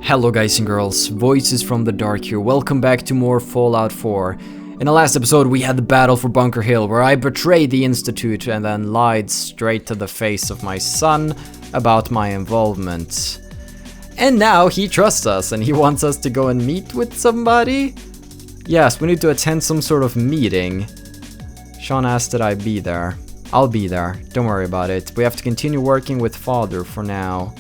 Hello guys and girls, Voices from the Dark here. Welcome back to more Fallout 4. In the last episode we had the battle for Bunker Hill, where I betrayed the Institute and then lied straight to the face of my son about my involvement. And now he trusts us and he wants us to go and meet with somebody? Yes, we need to attend some sort of meeting. Sean asked that I be there. I'll be there, don't worry about it. We have to continue working with Father for now.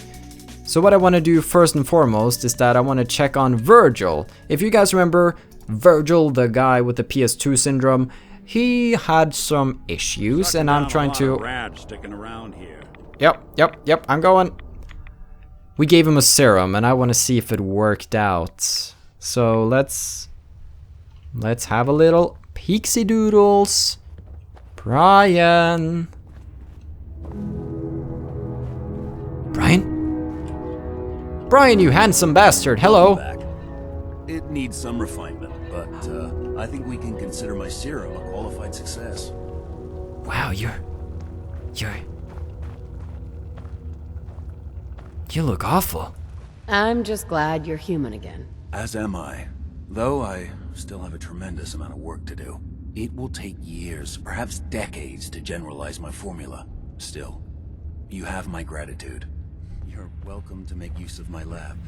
So what I want to do first and foremost is that I want to check on Virgil. If you guys remember, Virgil, the guy with the PS2 syndrome, he had some issues and I'm trying to... Yep, I'm going. We gave him a serum and I want to see if it worked out. So let's have a little peeksy doodles. Brian? Brian, you handsome bastard, hello! It needs some refinement, but I think we can consider my serum a qualified success. Wow, you look awful. I'm just glad you're human again. As am I. Though I still have a tremendous amount of work to do. It will take years, perhaps decades, to generalize my formula. Still, you have my gratitude. You're welcome to make use of my lab.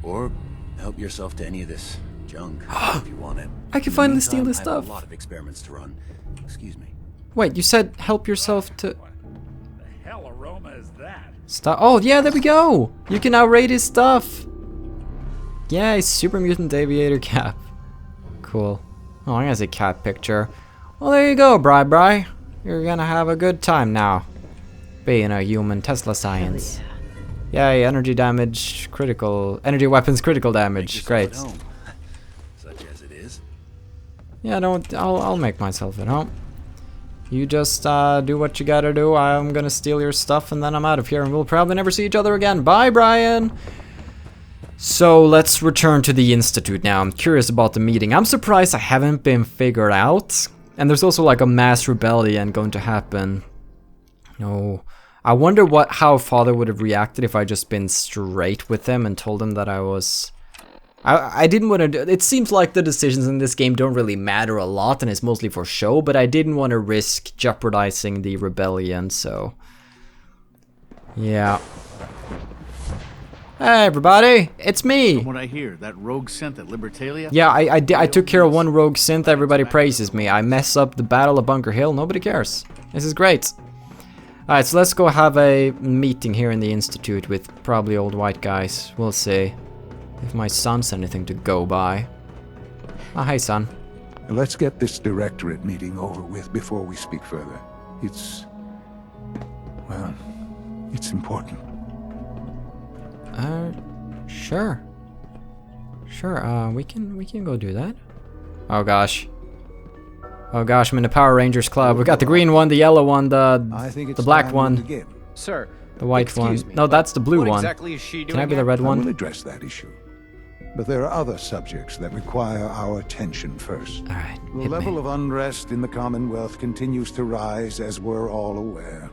Or help yourself to any of this junk if you want it. I can finally steal this I stuff. have a lot of experiments to run. Excuse me. Wait, you said help yourself to... What the hell aroma is that? Stuff. Oh, yeah, there we go. You can now rate his stuff. Yeah, he's Super Mutant Aviator cap. Cool. Oh, I got a cat picture. Well, there you go, Bri. You're gonna have a good time now. Being a human Tesla science. Yay, energy damage, critical... Energy weapons, critical damage. Great. Such as it is. Yeah, I'll make myself at home. You just do what you gotta do. I'm gonna steal your stuff and then I'm out of here and we'll probably never see each other again. Bye, Brian! So let's return to the Institute now. I'm curious about the meeting. I'm surprised I haven't been figured out. And there's also like a mass rebellion going to happen. No. I wonder how Father would have reacted if I just been straight with him and told him that I was... I didn't want to do... It seems like the decisions in this game don't really matter a lot and it's mostly for show, but I didn't want to risk jeopardizing the rebellion, so... Yeah. Hey everybody, it's me! From what I hear, that rogue synth at Libertalia? Yeah, I took care of one rogue synth, everybody praises me. I mess up the Battle of Bunker Hill, nobody cares. This is great. Alright, so let's go have a meeting here in the Institute with probably old white guys. We'll see if my son's anything to go by. Oh, hey son. Let's get this Directorate meeting over with before we speak further. It's important. Sure. Sure, we can go do that. Oh gosh. Oh gosh, I'm in the Power Rangers club. We got the green one, the yellow one, the black one. Sir, the white one. me, No, that's the blue what one. Exactly is she doing Can I be the red I one? will address that issue. But there are other subjects that require our attention first. Alright, The level of unrest in the Commonwealth continues to rise, as we're all aware.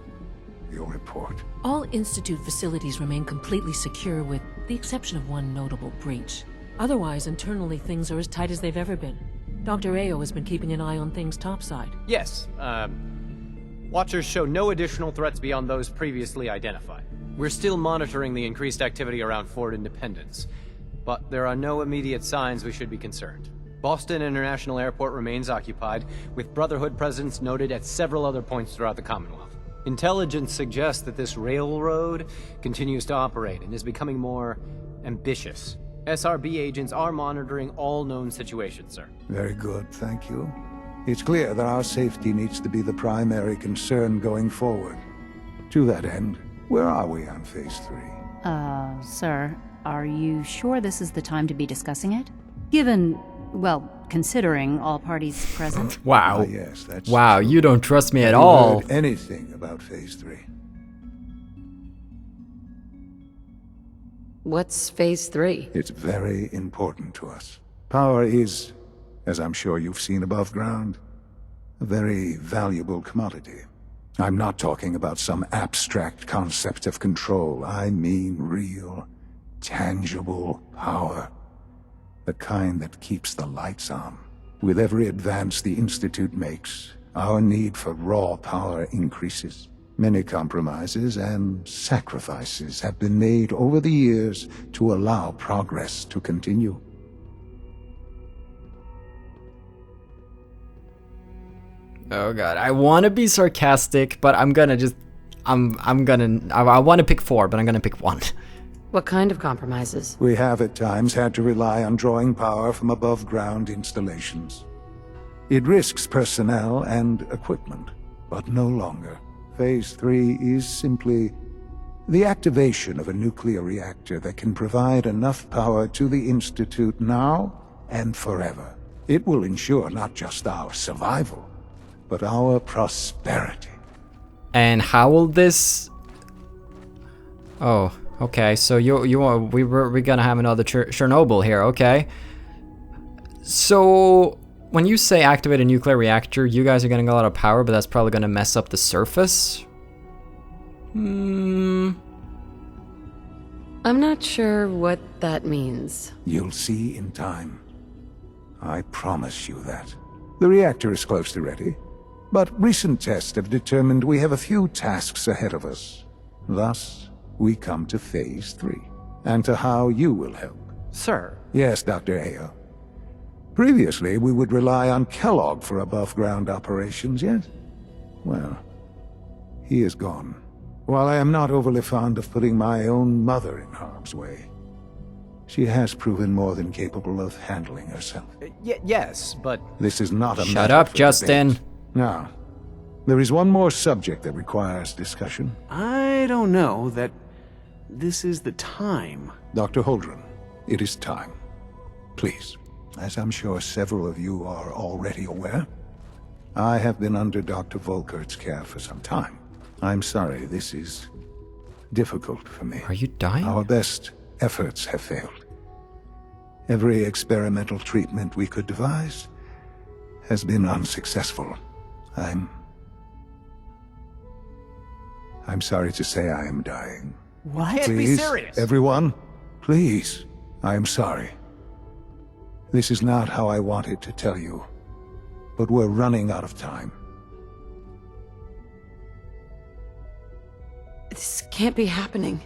Your report. All Institute facilities remain completely secure with the exception of one notable breach. Otherwise, internally things are as tight as they've ever been. Dr. Ao has been keeping an eye on things topside. Yes, Watchers show no additional threats beyond those previously identified. We're still monitoring the increased activity around Fort Independence, but there are no immediate signs we should be concerned. Boston International Airport remains occupied, with Brotherhood presence noted at several other points throughout the Commonwealth. Intelligence suggests that this railroad continues to operate and is becoming more ambitious. SRB agents are monitoring all known situations, sir. Very good, thank you. It's clear that our safety needs to be the primary concern going forward. To that end, where are we on Phase 3? Sir, are you sure this is the time to be discussing it? Given, well, considering all parties present? Wow. Yes, that's wow, true. you don't trust me at Have you all. heard anything about Phase 3? What's Phase 3? It's very important to us. Power is, as I'm sure you've seen above ground, a very valuable commodity. I'm not talking about some abstract concept of control. I mean real, tangible power. The kind that keeps the lights on. With every advance the Institute makes, our need for raw power increases. Many compromises and sacrifices have been made over the years to allow progress to continue. Oh god, I want to be sarcastic, but I'm gonna just... I want to pick 4, but I'm gonna pick 1. What kind of compromises? We have at times had to rely on drawing power from above-ground installations. It risks personnel and equipment, but no longer. Phase 3 is simply the activation of a nuclear reactor that can provide enough power to the Institute now and forever. It will ensure not just our survival, but our prosperity. And how will this... Oh, okay, so we're gonna have another Chernobyl here, okay. So, when you say activate a nuclear reactor, you guys are getting a lot of power, but that's probably gonna mess up the surface? I'm not sure what that means. You'll see in time. I promise you that. The reactor is close to ready, but recent tests have determined we have a few tasks ahead of us. Thus, we come to Phase 3, and to how you will help. Sir. Yes, Dr. Ayo. Previously, we would rely on Kellogg for above-ground operations, yet? Well, he is gone. While I am not overly fond of putting my own mother in harm's way, she has proven more than capable of handling herself. Yes, but... This is not a Shut matter up, for Justin. debate. Now, there is one more subject that requires discussion. I don't know that this is the time. Dr. Holdren, it is time. Please. As I'm sure several of you are already aware, I have been under Dr. Volkert's care for some time. I'm sorry, this is difficult for me. Are you dying? Our best efforts have failed. Every experimental treatment we could devise has been unsuccessful. I'm sorry to say I am dying. What? Can't be Please, serious. everyone, please, I am sorry. This is not how I wanted to tell you, but we're running out of time. This can't be happening.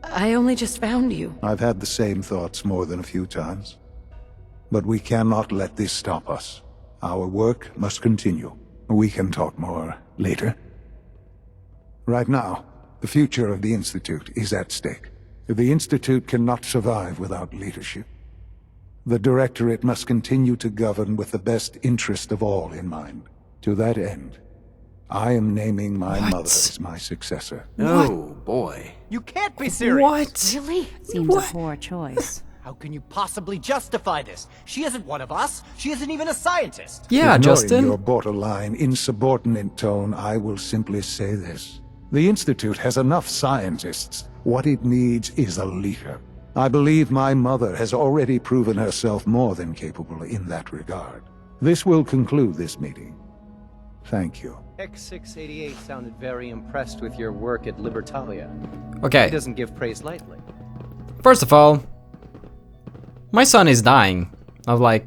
I only just found you. I've had the same thoughts more than a few times. But we cannot let this stop us. Our work must continue. We can talk more later. Right now, the future of the Institute is at stake. The Institute cannot survive without leadership. The Directorate must continue to govern with the best interest of all in mind. To that end, I am naming my mother as my successor. Oh, boy. You can't be serious. What? Really? Seems a poor choice. How can you possibly justify this? She isn't one of us. She isn't even a scientist. Yeah, Ignoring Justin. your borderline, insubordinate tone, I will simply say this. The Institute has enough scientists. What it needs is a leader. I believe my mother has already proven herself more than capable in that regard. This will conclude this meeting. Thank you. X688 sounded very impressed with your work at Libertalia. Okay, He doesn't give praise lightly. first of all, my son is dying of like,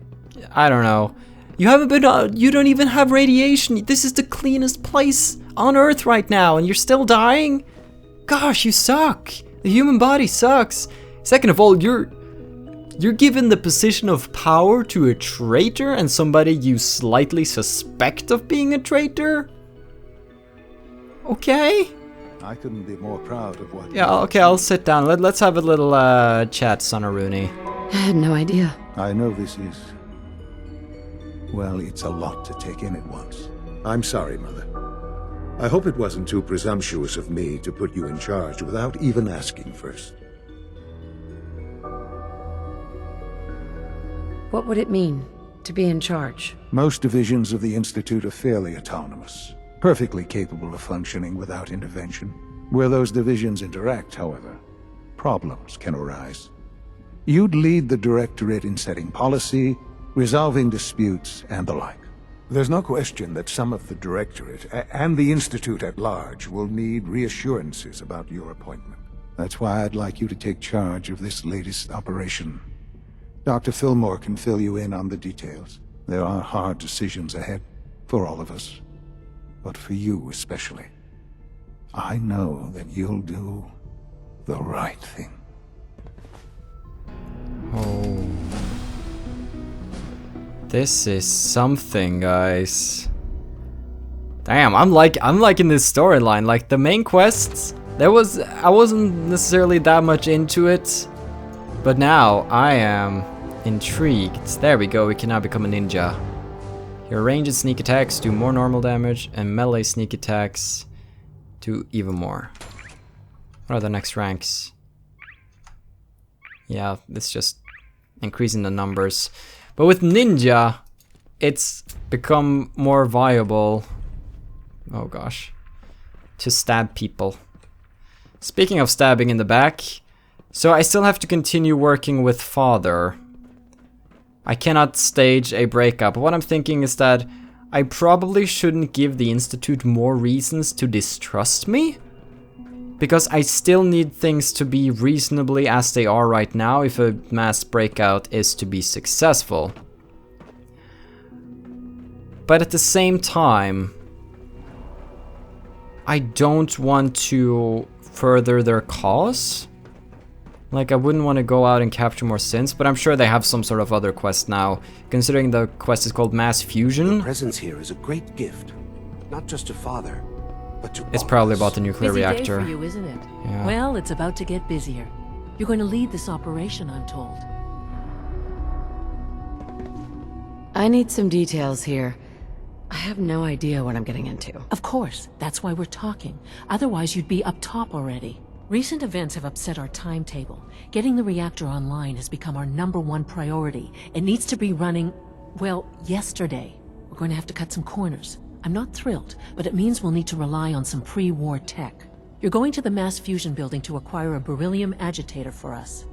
I don't know. You haven't been, you don't even have radiation. This is the cleanest place on Earth right now, and you're still dying? Gosh, you suck. The human body sucks. Second of all, you're given the position of power to a traitor and somebody you slightly suspect of being a traitor? Okay? I couldn't be more proud of what... Yeah, okay, I'll sit down. Let's have a little chat, Sonaruni. I had no idea. I know this is... well, it's a lot to take in at once. I'm sorry, Mother. I hope it wasn't too presumptuous of me to put you in charge without even asking first. What would it mean to be in charge? Most divisions of the Institute are fairly autonomous, perfectly capable of functioning without intervention. Where those divisions interact, however, problems can arise. You'd lead the Directorate in setting policy, resolving disputes, and the like. There's no question that some of the Directorate and the Institute at large will need reassurances about your appointment. That's why I'd like you to take charge of this latest operation. Dr. Fillmore can fill you in on the details. There are hard decisions ahead, for all of us. But for you especially. I know that you'll do the right thing. Oh. This is something, guys. Damn, I'm liking this storyline. Like the main quests, I wasn't necessarily that much into it, but now I am intrigued. There we go, we can now become a ninja. Your ranged sneak attacks do more normal damage, and melee sneak attacks do even more. What are the next ranks? Yeah, it's just increasing the numbers. But with ninja, it's become more viable. Oh gosh. To stab people. Speaking of stabbing in the back, so I still have to continue working with Father. I cannot stage a breakup. What I'm thinking is that I probably shouldn't give the Institute more reasons to distrust me, because I still need things to be reasonably as they are right now if a mass breakout is to be successful. But at the same time, I don't want to further their cause. Like, I wouldn't want to go out and capture more synths, but I'm sure they have some sort of other quest now, considering the quest is called Mass Fusion. Your presence here is a great gift, not just to Father, but to It's all probably of us. about the nuclear Busy reactor. day for you, isn't it? Yeah. Well, it's about to get busier. You're going to lead this operation, I'm told. I need some details here. I have no idea what I'm getting into. Of course, that's why we're talking. Otherwise, you'd be up top already. Recent events have upset our timetable. Getting the reactor online has become our #1 priority. It needs to be running, well, yesterday. We're going to have to cut some corners. I'm not thrilled, but it means we'll need to rely on some pre-war tech. You're going to the mass fusion building to acquire a beryllium agitator for us.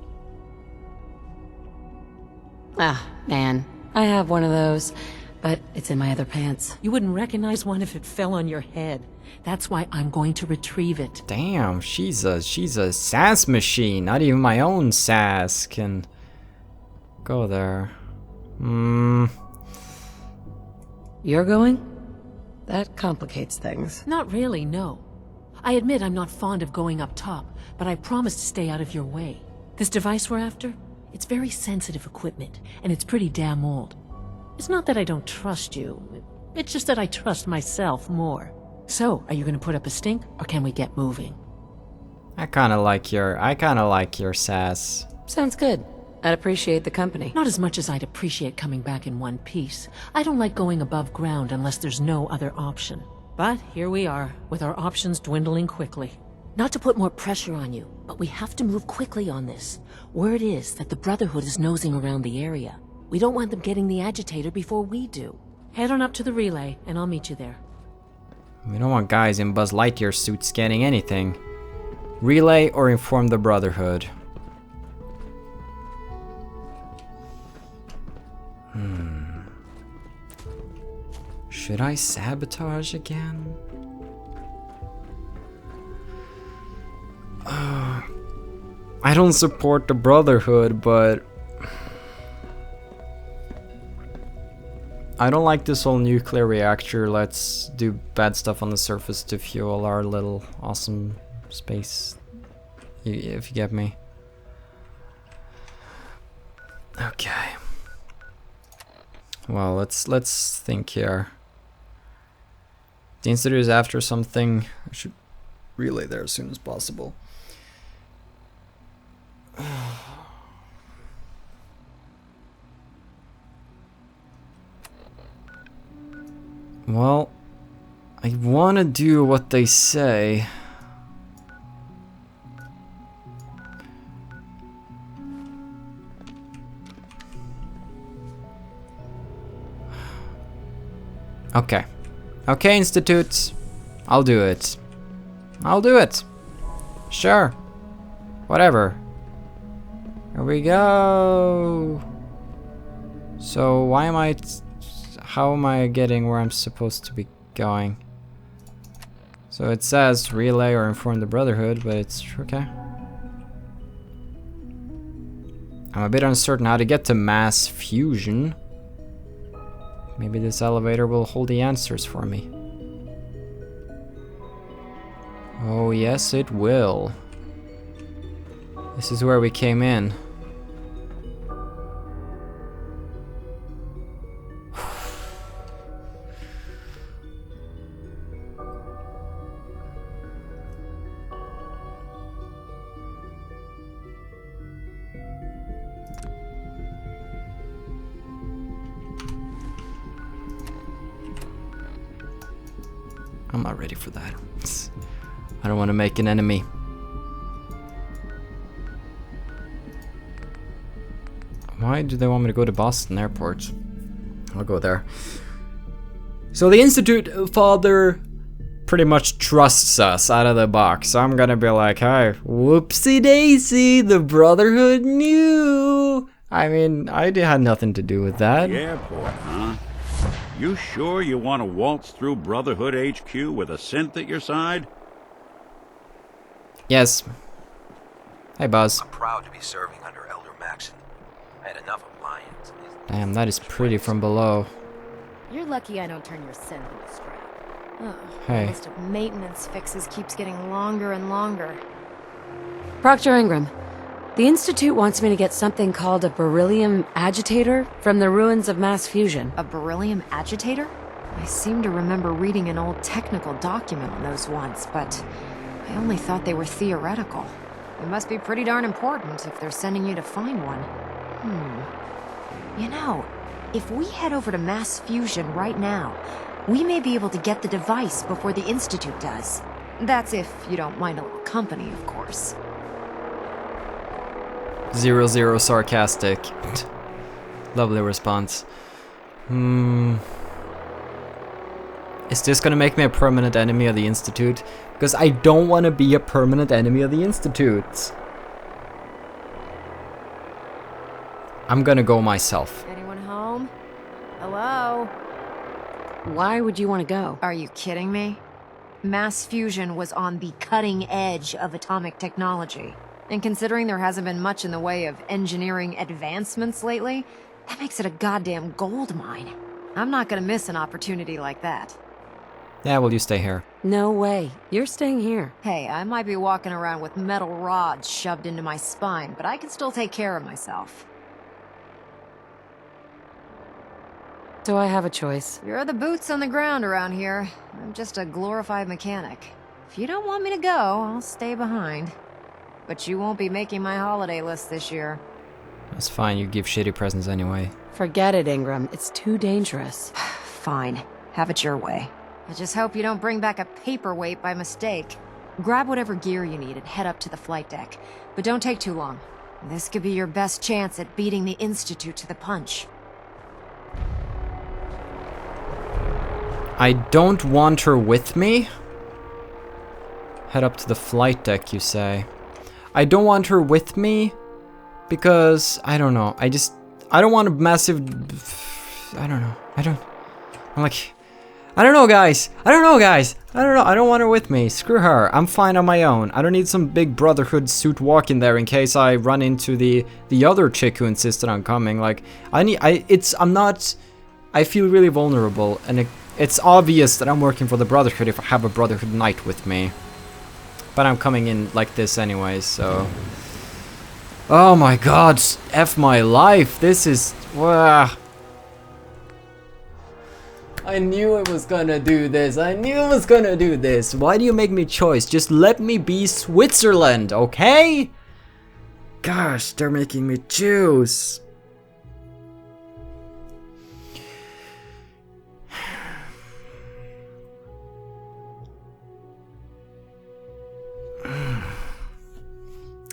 Ah, man. I have one of those, but it's in my other pants. You wouldn't recognize one if it fell on your head. That's why I'm going to retrieve it. Damn, she's a sass machine. Not even my own sass can go there. You're going? That complicates things. Not really, no. I admit I'm not fond of going up top, but I promise to stay out of your way. This device we're after? It's very sensitive equipment, and it's pretty damn old. It's not that I don't trust you. It's just that I trust myself more. So, are you gonna put up a stink, or can we get moving? I kinda like your sass. Sounds good. I'd appreciate the company. Not as much as I'd appreciate coming back in one piece. I don't like going above ground unless there's no other option. But here we are, with our options dwindling quickly. Not to put more pressure on you, but we have to move quickly on this. Word is that the Brotherhood is nosing around the area. We don't want them getting the agitator before we do. Head on up to the relay, and I'll meet you there. We don't want guys in Buzz Lightyear suits scanning anything. Relay or inform the Brotherhood. Should I sabotage again? I don't support the Brotherhood, but I don't like this whole nuclear reactor. Let's do bad stuff on the surface to fuel our little awesome space. If you get me. Okay. Well, let's think here. The Institute is after something. I should relay there as soon as possible. Well, I want to do what they say. Okay. Okay, Institute. I'll do it. I'll do it. Sure. Whatever. Here we go. So why am I... how am I getting where I'm supposed to be going? So it says relay or inform the Brotherhood, but it's... okay. I'm a bit uncertain how to get to mass fusion. Maybe this elevator will hold the answers for me. Oh yes, it will. This is where we came in. I'm not ready for that. I don't want to make an enemy. Why do they want me to go to Boston Airport? I'll go there. So the Institute father pretty much trusts us out of the box. So I'm gonna be like, hey, whoopsie daisy, the Brotherhood knew. I mean, I had nothing to do with that. The airport, huh? You sure you want to waltz through Brotherhood HQ with a synth at your side? Yes. Hey, Buzz. I'm proud to be serving under Elder Maxon. I had enough of lions. Damn, that is pretty from below. You're lucky I don't turn your synth into strap. Oh, Hey. the list of maintenance fixes keeps getting longer and longer. Proctor Ingram, the Institute wants me to get something called a beryllium agitator from the ruins of mass fusion. A beryllium agitator? I seem to remember reading an old technical document on those once, but I only thought they were theoretical. It must be pretty darn important if they're sending you to find one. You know, if we head over to mass fusion right now, we may be able to get the device before the Institute does. That's if you don't mind a little company, of course. 0-0 sarcastic. Lovely response. Is this gonna make me a permanent enemy of the Institute? Because I don't want to be a permanent enemy of the Institute. I'm gonna go myself. Anyone home? Hello? Why would you want to go? Are you kidding me? Mass fusion was on the cutting edge of atomic technology. And considering there hasn't been much in the way of engineering advancements lately, that makes it a goddamn gold mine. I'm not gonna miss an opportunity like that. Yeah, will you stay here? No way. You're staying here. Hey, I might be walking around with metal rods shoved into my spine, but I can still take care of myself. So I have a choice. You're the boots on the ground around here. I'm just a glorified mechanic. If you don't want me to go, I'll stay behind. But you won't be making my holiday list this year. That's fine, you give shitty presents anyway. Forget it, Ingram. It's too dangerous. Fine. Have it your way. I just hope you don't bring back a paperweight by mistake. Grab whatever gear you need and head up to the flight deck. But don't take too long. This could be your best chance at beating the Institute to the punch. I don't want her with me. Head up to the flight deck, you say. I don't want her with me because I don't know. I don't want a massive. I don't know. I'm like, I don't know, guys. I don't know. I don't want her with me. Screw her. I'm fine on my own. I don't need some big Brotherhood suit walking there in case I run into the other chick who insisted on coming. Like, I feel really vulnerable, and it's obvious that I'm working for the Brotherhood if I have a Brotherhood knight with me. But I'm coming in like this anyway, so... Oh my god, F my life, this is... I knew it was gonna do this, Why do you make me choice? Just let me be Switzerland, okay? Gosh, they're making me choose.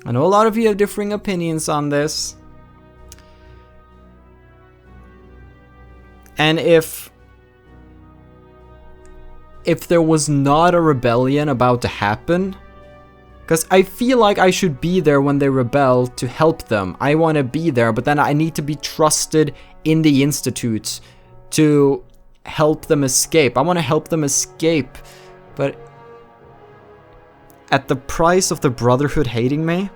I know a lot of you have differing opinions on this. And if there was not a rebellion about to happen, because I feel like I should be there when they rebel to help them. I want to be there, but then I need to be trusted in the Institute to help them escape. I want to help them escape, but at the price of the Brotherhood hating me?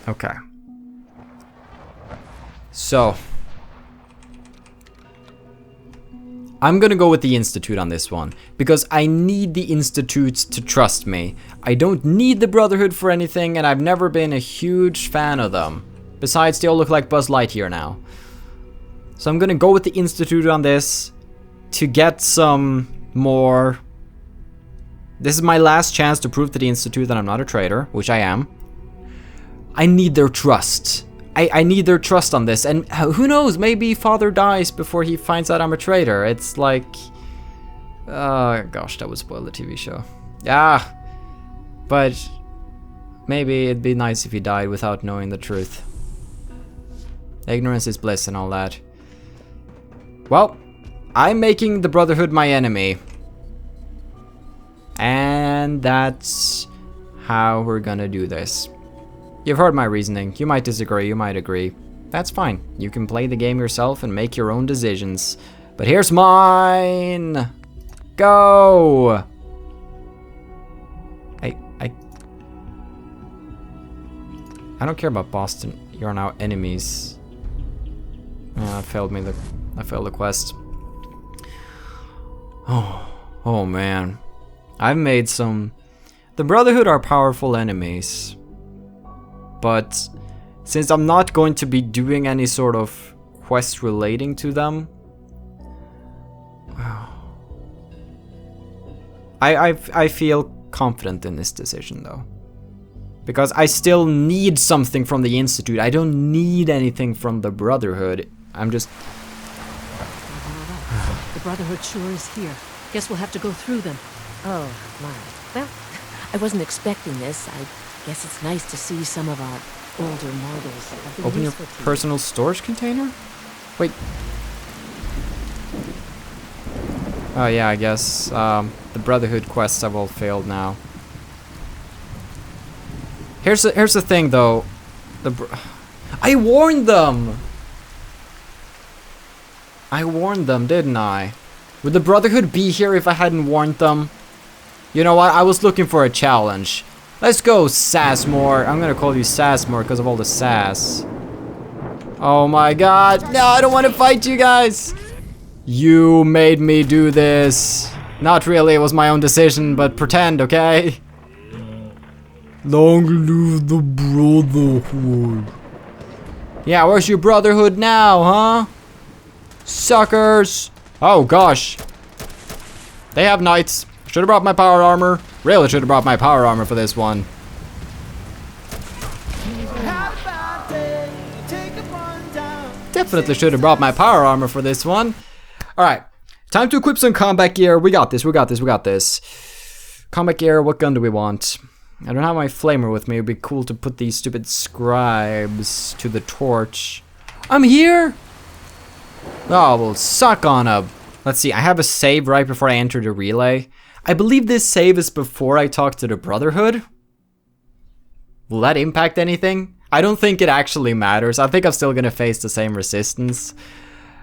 Okay. So I'm gonna go with the Institute on this one, because I need the Institute to trust me. I don't need the Brotherhood for anything, and I've never been a huge fan of them. Besides, they all look like Buzz Lightyear now. So I'm gonna go with the Institute on this to get some more... This is my last chance to prove to the Institute that I'm not a traitor, which I am. I need their trust. I need their trust on this, and who knows, maybe Father dies before he finds out I'm a traitor. It's like... gosh, that would spoil the TV show. Yeah, but maybe it'd be nice if he died without knowing the truth. Ignorance is bliss and all that. Well, I'm making the Brotherhood my enemy. And that's how we're gonna do this. You've heard my reasoning. You might disagree, you might agree. That's fine. You can play the game yourself and make your own decisions. But here's mine! Go! I don't care about Boston. You're now enemies. I failed the quest. Oh man. I've made some... The Brotherhood are powerful enemies. But since I'm not going to be doing any sort of quest relating to them, I feel confident in this decision though. Because I still need something from the Institute. I don't need anything from the Brotherhood. I'm just... The Brotherhood sure is here. Guess we'll have to go through them. Oh, my. Well, I wasn't expecting this. I guess it's nice to see some of our older models. Open your personal storage container? Wait. Oh yeah, I guess the Brotherhood quests have all failed now. Here's the thing though. I warned them! I warned them, didn't I? Would the Brotherhood be here if I hadn't warned them? You know what? I was looking for a challenge. Let's go, Sassmore. I'm gonna call you Sassmore because of all the sass. Oh my god. No, I don't want to fight you guys. You made me do this. Not really, it was my own decision, but pretend, okay? Long live the Brotherhood. Yeah, where's your Brotherhood now, huh? Suckers. Oh gosh. They have knights. Should have brought my power armor. Really should have brought my power armor for this one. Definitely should have brought my power armor for this one. Alright. Time to equip some combat gear. We got this, we got this, we got this. Combat gear, what gun do we want? I don't have my flamer with me. It'd be cool to put these stupid scribes to the torch. I'm here! Oh, well, suck on a... Let's see, I have a save right before I enter the relay. I believe this save is before I talk to the Brotherhood. Will that impact anything? I don't think it actually matters. I think I'm still gonna face the same resistance.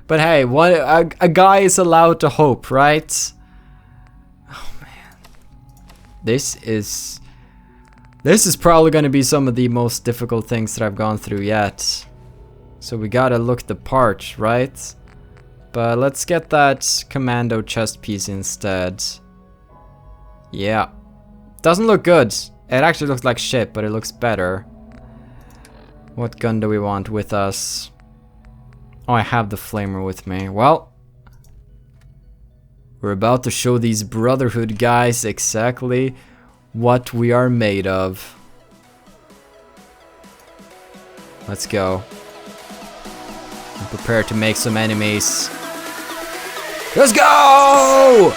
But hey, a guy is allowed to hope, right? Oh man. This is probably gonna be some of the most difficult things that I've gone through yet. So we gotta look the part, right? But let's get that commando chest piece instead. Yeah. Doesn't look good. It actually looks like shit, but it looks better. What gun do we want with us? Oh, I have the flamer with me. Well, we're about to show these Brotherhood guys exactly what we are made of. Let's go. I'm prepared to make some enemies. Let's go!